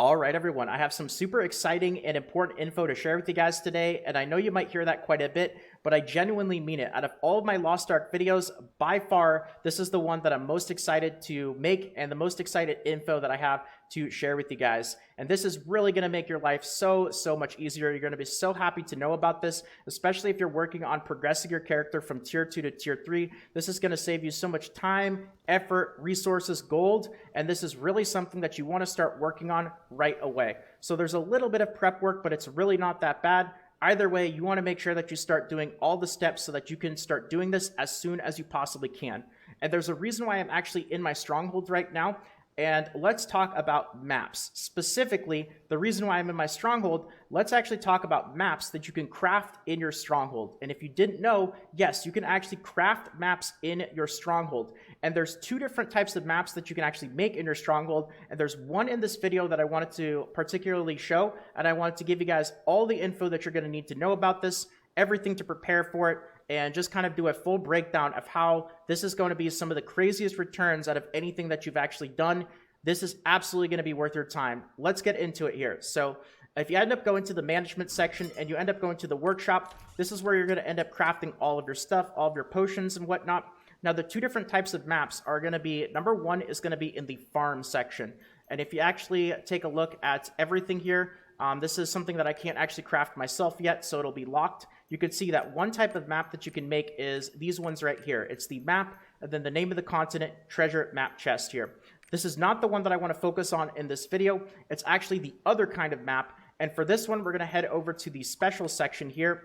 All right, everyone, I have some super exciting and important info to share with you guys today, and I know you might hear that quite a bit, but I genuinely mean it. Out of all of my Lost Ark videos, by far, this is the one that I'm most excited to make and the most excited info that I have to share with you guys. And this is really going to make your life so much easier. You're going to be so happy to know about this, especially if you're working on progressing your character from tier 2 to tier 3. This is going to save you so much time, effort, resources, gold, and this is really something that you want to start working on right away. So there's a little bit of prep work, but it's really not that bad. Either way, you want to make sure that you start doing all the steps so that you can start doing this as soon as you possibly can. And there's a reason why I'm actually in my stronghold right now. And let's talk about maps. Specifically, the reason why I'm in my stronghold, let's actually talk about maps that you can craft in your stronghold. And if you didn't know, yes, you can actually craft maps in your stronghold. And there's two different types of maps that you can actually make in your stronghold. And there's one in this video that I wanted to particularly show. And I wanted to give you guys all the info that you're going to need to know about this, everything to prepare for it, and just kind of do a full breakdown of how this is going to be some of the craziest returns out of anything that you've actually done. This is absolutely going to be worth your time. Let's get into it here. So if you end up going to the management section and you end up going to the workshop, this is where you're going to end up crafting all of your stuff, all of your potions and whatnot. Now, the two different types of maps are going to be, number one is going to be in the farm section. And if you actually take a look at everything here, this is something that I can't actually craft myself yet, so it'll be locked. You could see that one type of map that you can make is these ones right here. It's the map, and then the name of the continent, treasure, map, chest here. This is not the one that I want to focus on in this video. It's actually the other kind of map, and for this one, we're going to head over to the special section here.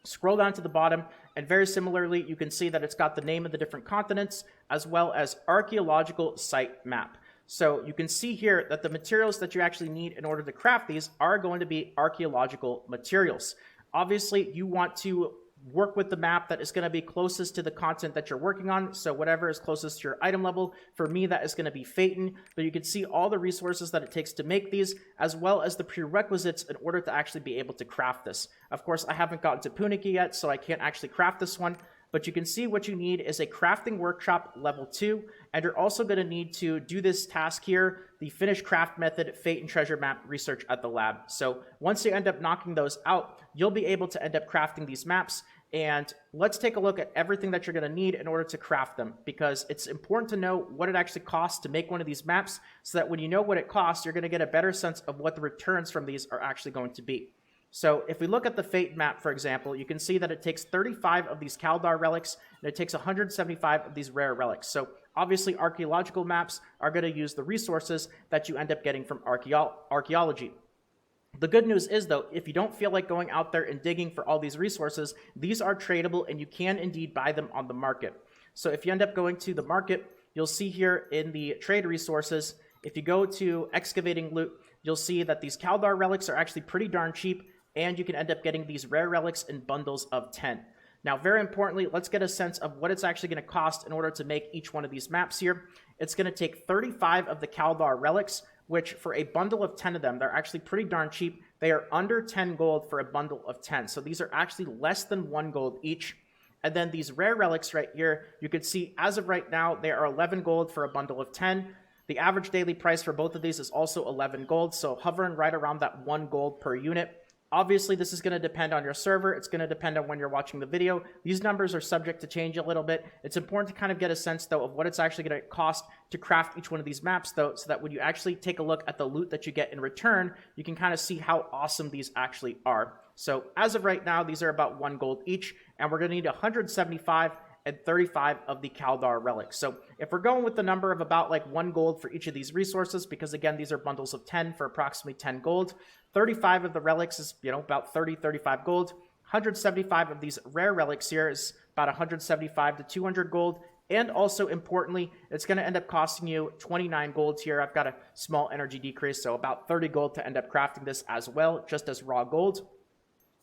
Scroll down to the bottom, and very similarly, you can see that it's got the name of the different continents, as well as archaeological site map. So you can see here that the materials that you actually need in order to craft these are going to be archaeological materials. Obviously, you want to work with the map that is going to be closest to the content that you're working on. So whatever is closest to your item level, for me, that is going to be Phaeton. But you can see all the resources that it takes to make these, as well as the prerequisites in order to actually be able to craft this. Of course, I haven't gotten to Punica yet, so I can't actually craft this one. But you can see what you need is a crafting workshop level 2, and you're also going to need to do this task here, the finish craft method, Phaeton treasure map research at the lab. So once you end up knocking those out, you'll be able to end up crafting these maps. And let's take a look at everything that you're going to need in order to craft them, because it's important to know what it actually costs to make one of these maps, so that when you know what it costs, you're going to get a better sense of what the returns from these are actually going to be. So if we look at the Fate map, for example, you can see that it takes 35 of these Kaldar relics, and it takes 175 of these rare relics. So obviously, archaeological maps are going to use the resources that you end up getting from archaeology. The good news is, though, if you don't feel like going out there and digging for all these resources, these are tradable, and you can indeed buy them on the market. So if you end up going to the market, you'll see here in the trade resources, if you go to excavating loot, you'll see that these Kaldar relics are actually pretty darn cheap, and you can end up getting these rare relics in bundles of 10. Now, very importantly, let's get a sense of what it's actually going to cost in order to make each one of these maps here. It's going to take 35 of the Kaldar relics, which for a bundle of 10 of them, they're actually pretty darn cheap. They are under 10 gold for a bundle of 10. So these are actually less than 1 gold each. And then these rare relics right here, you can see as of right now, they are 11 gold for a bundle of 10. The average daily price for both of these is also 11 gold, so hovering right around that 1 gold per unit. Obviously, this is going to depend on your server. It's going to depend on when you're watching the video. These numbers are subject to change a little bit. It's important to kind of get a sense, though, of what it's actually going to cost to craft each one of these maps, though, so that when you actually take a look at the loot that you get in return, you can kind of see how awesome these actually are. So as of right now, these are about 1 gold each, and we're going to need 175 and 35 of the Kaldar relics. So if we're going with the number of about like 1 gold for each of these resources, because again, these are bundles of 10 for approximately 10 gold, 35 of the relics is, about 35 gold. 175 of these rare relics here is about 175 to 200 gold. And also importantly, it's going to end up costing you 29 gold here. I've got a small energy decrease, so about 30 gold to end up crafting this as well, just as raw gold.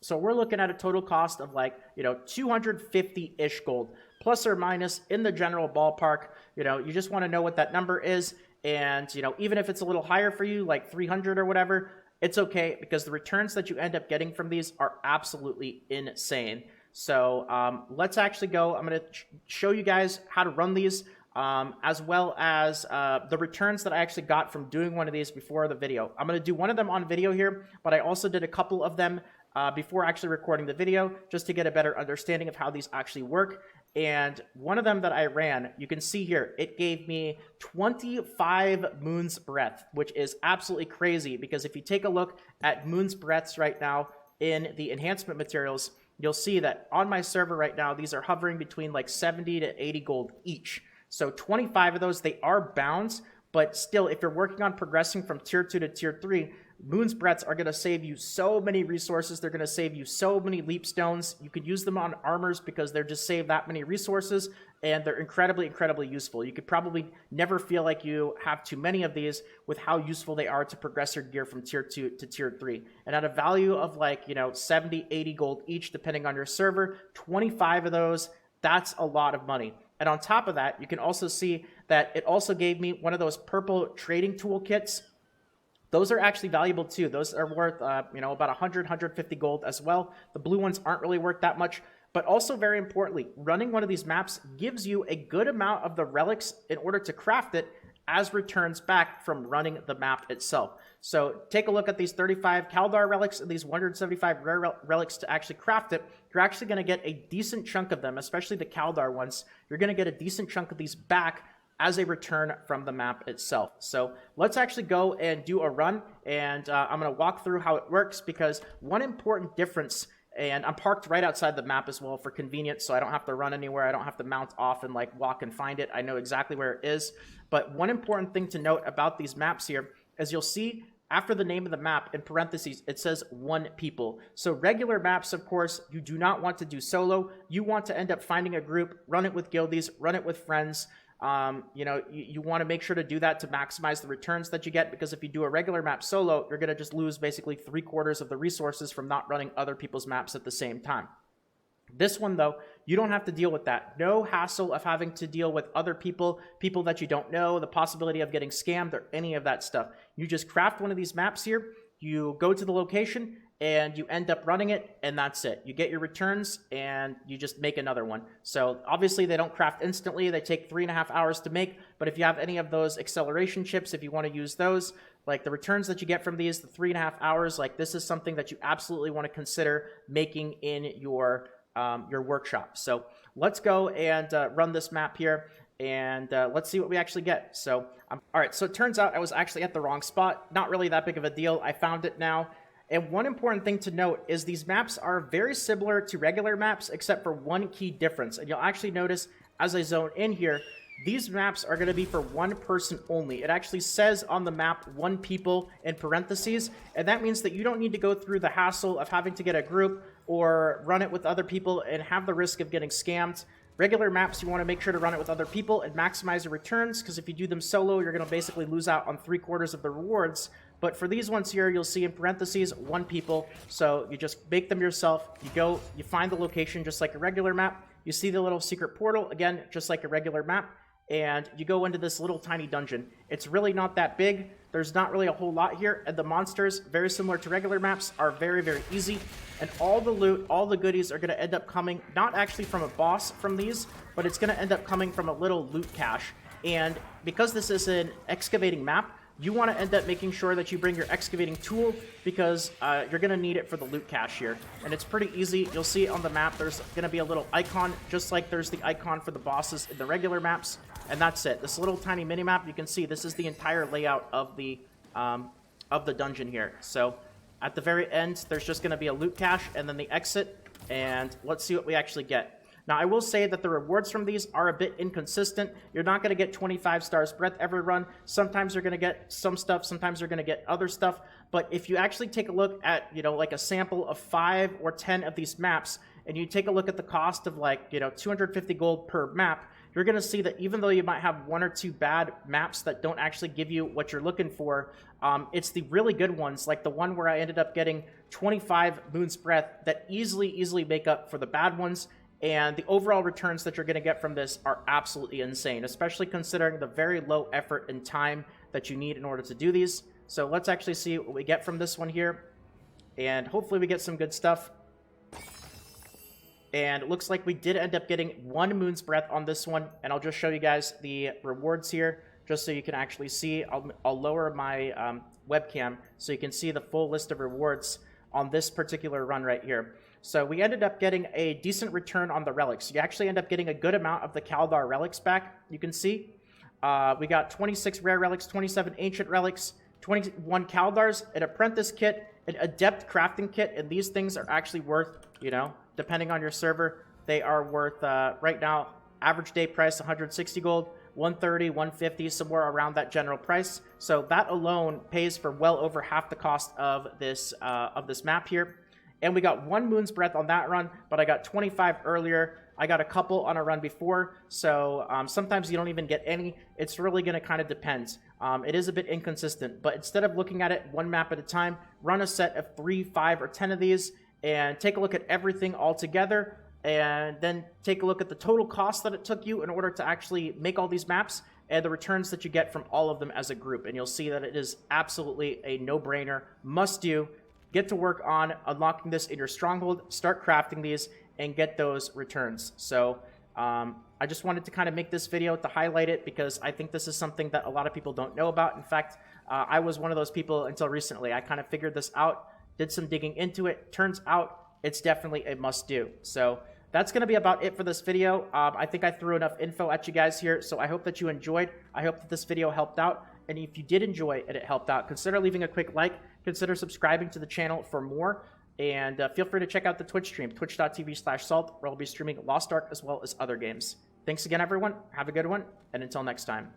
So we're looking at a total cost of like, 250-ish gold, plus or minus in the general ballpark. You just want to know what that number is. And, even if it's a little higher for you, like 300 or whatever, it's okay, because the returns that you end up getting from these are absolutely insane. So let's actually go. I'm going to show you guys how to run these. as well as the returns that I actually got from doing one of these before the video. I'm going to do one of them on video here, but I also did a couple of them before actually recording the video, just to get a better understanding of how these actually work. And one of them that I ran, you can see here, it gave me 25 moon's breadth, which is absolutely crazy, because if you take a look at moon's breadths right now in the enhancement materials, you'll see that on my server right now, these are hovering between like 70 to 80 gold each. So 25 of those, they are bounds, but still, if you're working on progressing from tier 2 to tier 3, moon's breadths are going to save you so many resources. They're going to save you so many leap stones. You could use them on armors because they're just save that many resources, and they're incredibly useful. You could probably never feel like you have too many of these with how useful they are to progress your gear from tier 2 to tier 3. And at a value of like, 70, 80 gold each, depending on your server, 25 of those, that's a lot of money. And on top of that, you can also see that it also gave me one of those purple trading toolkits. Those are actually valuable too. Those are worth, about 100, 150 gold as well. The blue ones aren't really worth that much. But also, very importantly, running one of these maps gives you a good amount of the relics in order to craft it as returns back from running the map itself. So take a look at these 35 Kaldar relics and these 175 rare relics to actually craft it. You're actually going to get a decent chunk of them, especially the Kaldar ones. You're going to get a decent chunk of these back as a return from the map itself. So let's actually go and do a run, and I'm going to walk through how it works, because one important difference, and I'm parked right outside the map as well for convenience, so I don't have to run anywhere. I don't have to mount off and like walk and find it. I know exactly where it is. But one important thing to note about these maps here is you'll see after the name of the map, in parentheses, it says 1 people. So regular maps, of course, you do not want to do solo. You want to end up finding a group, run it with guildies, run it with friends. You want to make sure to do that to maximize the returns that you get, because if you do a regular map solo, you're going to just lose basically 3/4 of the resources from not running other people's maps at the same time. This one, though, you don't have to deal with that. No hassle of having to deal with other people that you don't know, the possibility of getting scammed or any of that stuff. You just craft one of these maps here, you go to the location, and you end up running it, and that's it. You get your returns, and you just make another one. So obviously they don't craft instantly. They take 3.5 hours to make, but if you have any of those acceleration chips, if you want to use those, like the returns that you get from these, the 3.5 hours, like this is something that you absolutely want to consider making in your workshop. So let's go and run this map here, and let's see what we actually get. So all right, so it turns out I was actually at the wrong spot. Not really that big of a deal. I found it now. And one important thing to note is these maps are very similar to regular maps, except for one key difference. And you'll actually notice as I zone in here, these maps are going to be for 1 person only. It actually says on the map 1 people in parentheses, and that means that you don't need to go through the hassle of having to get a group or run it with other people and have the risk of getting scammed. Regular maps, you want to make sure to run it with other people and maximize your returns, because if you do them solo, you're going to basically lose out on 3/4 of the rewards. But for these ones here, you'll see in parentheses 1 people. So you just make them yourself. You go, you find the location just like a regular map. You see the little secret portal, again, just like a regular map. And you go into this little tiny dungeon. It's really not that big. There's not really a whole lot here. And the monsters, very similar to regular maps, are very easy. And all the loot, all the goodies are going to end up coming, not actually from a boss from these, but it's going to end up coming from a little loot cache. And because this is an excavating map, you want to end up making sure that you bring your excavating tool, because you're going to need it for the loot cache here. And it's pretty easy. You'll see on the map there's going to be a little icon, just like there's the icon for the bosses in the regular maps. And that's it. This little tiny mini-map, you can see this is the entire layout of the dungeon here. So at the very end, there's just going to be a loot cache and then the exit. And let's see what we actually get. Now, I will say that the rewards from these are a bit inconsistent. You're not going to get 25 stars breadth every run. Sometimes you're going to get some stuff. Sometimes you're going to get other stuff. But if you actually take a look at, like a sample of 5 or 10 of these maps, and you take a look at the cost of 250 gold per map, you're going to see that even though you might have 1 or 2 bad maps that don't actually give you what you're looking for, it's the really good ones, like the one where I ended up getting 25 moon's breadth, that easily make up for the bad ones. And the overall returns that you're going to get from this are absolutely insane, especially considering the very low effort and time that you need in order to do these. So let's actually see what we get from this one here. And hopefully we get some good stuff. And it looks like we did end up getting 1 Moon's Breath on this one. And I'll just show you guys the rewards here, just so you can actually see. I'll lower my webcam so you can see the full list of rewards on this particular run right here. So we ended up getting a decent return on the relics. You actually end up getting a good amount of the Kaldar relics back, you can see. We got 26 rare relics, 27 ancient relics, 21 Kaldars, an apprentice kit, an adept crafting kit, and these things are actually worth, you know, depending on your server, they are worth, right now, average day price 160 gold, 130, 150, somewhere around that general price. So that alone pays for well over half the cost of this map here. And we got 1 Moon's Breath on that run, but I got 25 earlier. I got a couple on a run before, so sometimes you don't even get any. It's really going to kind of depend. It is a bit inconsistent, but instead of looking at it one map at a time, run a set of 3, 5, or 10 of these, and take a look at everything all together, and then take a look at the total cost that it took you in order to actually make all these maps, and the returns that you get from all of them as a group. And you'll see that it is absolutely a no-brainer, must-do. Get to work on unlocking this in your stronghold, start crafting these, and get those returns. So I just wanted to kind of make this video to highlight it, because I think this is something that a lot of people don't know about. In fact, I was one of those people until recently. I kind of figured this out, did some digging into it. Turns out it's definitely a must-do. So that's going to be about it for this video. I think I threw enough info at you guys here, so I hope that you enjoyed. I hope that this video helped out. And if you did enjoy and it helped out, consider leaving a quick like, consider subscribing to the channel for more, and feel free to check out the Twitch stream, twitch.tv/salt, where I'll be streaming Lost Ark as well as other games. Thanks again, everyone. Have a good one, and until next time.